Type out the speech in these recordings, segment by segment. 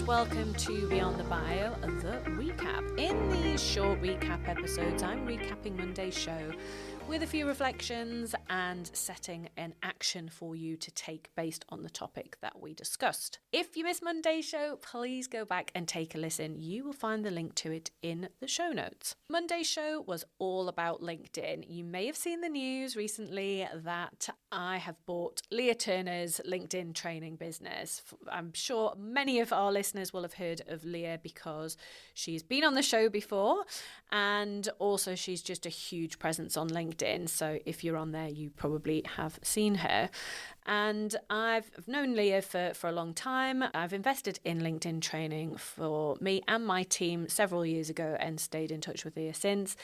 welcome to Beyond the Bio, the recap. In these short recap episodes, I'm recapping Monday's show with a few reflections and setting an action for you to take based on the topic that we discussed. If you missed Monday's show, please go back and take a listen. You will find the link to it in the show notes. Monday's show was all about LinkedIn. You may have seen the news recently that I have bought Leah Turner's LinkedIn training business. I'm sure many of our listeners will have heard of Leah because she's been on the show before, and also she's just a huge presence on LinkedIn. So if you're on there, you probably have seen her. And I've known Leah for a long time. I've invested in LinkedIn training for me and my team several years ago and stayed in touch with Leah since.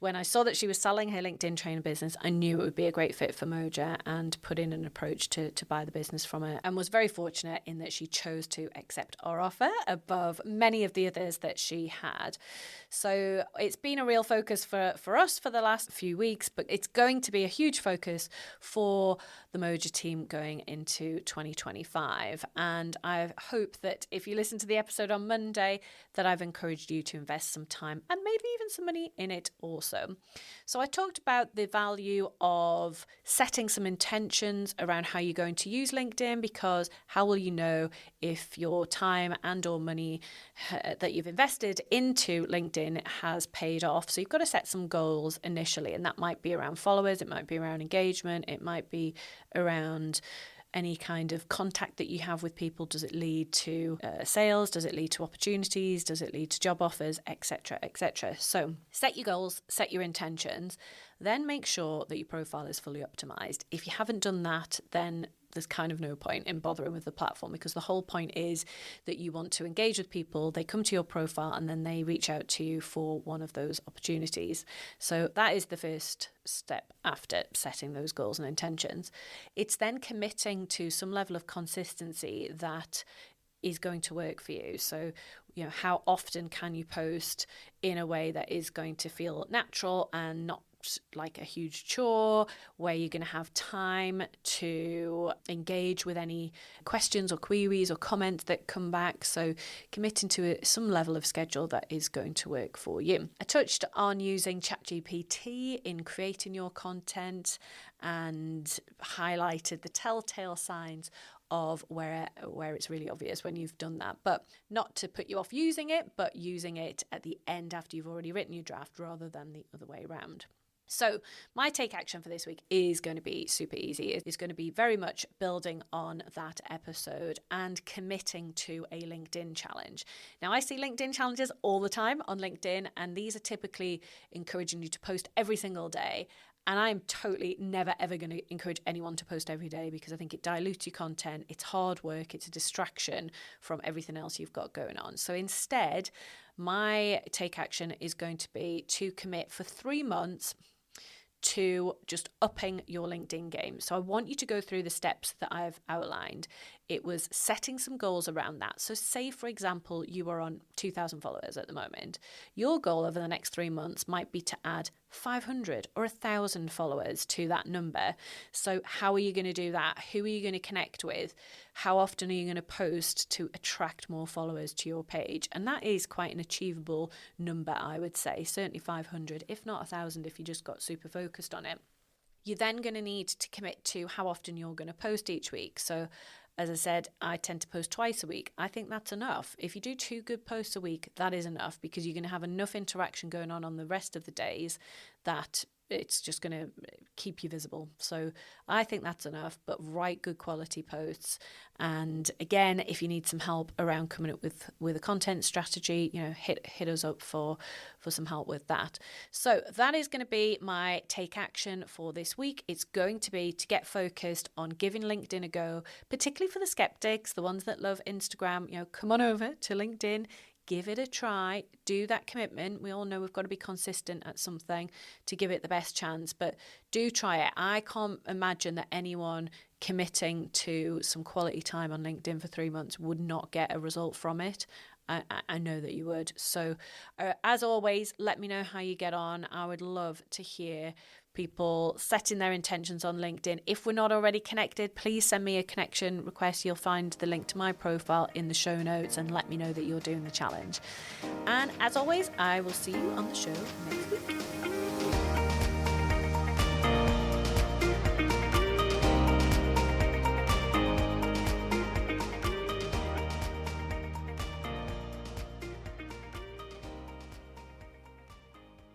When I saw that she was selling her LinkedIn training business, I knew it would be a great fit for Moja and put in an approach to buy the business from her, and was very fortunate in that she chose to accept our offer above many of the others that she had. So it's been a real focus for us for the last few weeks, but it's going to be a huge focus for the Moja team going into 2025. And I hope that if you listen to the episode on Monday, that I've encouraged you to invest some time and maybe even some money in it also. So I talked about the value of setting some intentions around how you're going to use LinkedIn, because how will you know if your time and or money that you've invested into LinkedIn has paid off? So you've got to set some goals initially, and that might be around followers, it might be around engagement, it might be around any kind of contact that you have with people. Does it lead to sales? Does it lead to opportunities? Does it lead to job offers, etc., etc.? So set your goals, set your intentions, then make sure that your profile is fully optimized. If you haven't done that, then there's kind of no point in bothering with the platform, because the whole point is that you want to engage with people, they come to your profile, and then they reach out to you for one of those opportunities. So that is the first step after setting those goals and intentions. It's then committing to some level of consistency that is going to work for you. So, how often can you post in a way that is going to feel natural and not like a huge chore, where you're going to have time to engage with any questions or queries or comments that come back. So committing to some level of schedule that is going to work for you. I touched on using ChatGPT in creating your content and highlighted the telltale signs of where it's really obvious when you've done that, but not to put you off using it, but using it at the end after you've already written your draft rather than the other way around. So my take action for this week is going to be super easy. It's going to be very much building on that episode and committing to a LinkedIn challenge. Now, I see LinkedIn challenges all the time on LinkedIn, and these are typically encouraging you to post every single day. And I'm totally never, ever going to encourage anyone to post every day, because I think it dilutes your content. It's hard work. It's a distraction from everything else you've got going on. So instead, my take action is going to be to commit for 3 months to just upping your LinkedIn game. So I want you to go through the steps that I've outlined. It was setting some goals around that. So say, for example, you are on 2,000 followers at the moment. Your goal over the next 3 months might be to add 500 or 1,000 followers to that number. So how are you going to do that? Who are you going to connect with? How often are you going to post to attract more followers to your page? And that is quite an achievable number, I would say. Certainly 500, if not 1,000, if you just got super focused on it. You're then going to need to commit to how often you're going to post each week. So as I said, I tend to post twice a week. I think that's enough. If you do 2 good posts a week, that is enough, because you're going to have enough interaction going on the rest of the days that it's just going to keep you visible. So I think that's enough, but write good quality posts. And again, if you need some help around coming up with a content strategy, hit us up for some help with that. So that is going to be my take action for this week. It's going to be to get focused on giving LinkedIn a go, particularly for the skeptics, the ones that love Instagram. Come on over to LinkedIn, give it a try, do that commitment. We all know we've got to be consistent at something to give it the best chance, but do try it. I can't imagine that anyone committing to some quality time on LinkedIn for 3 months would not get a result from it. I know that you would. So as always, let me know how you get on. I would love to hear people setting their intentions on LinkedIn. If we're not already connected, please send me a connection request. You'll find the link to my profile in the show notes and let me know that you're doing the challenge. And as always, I will see you on the show next week.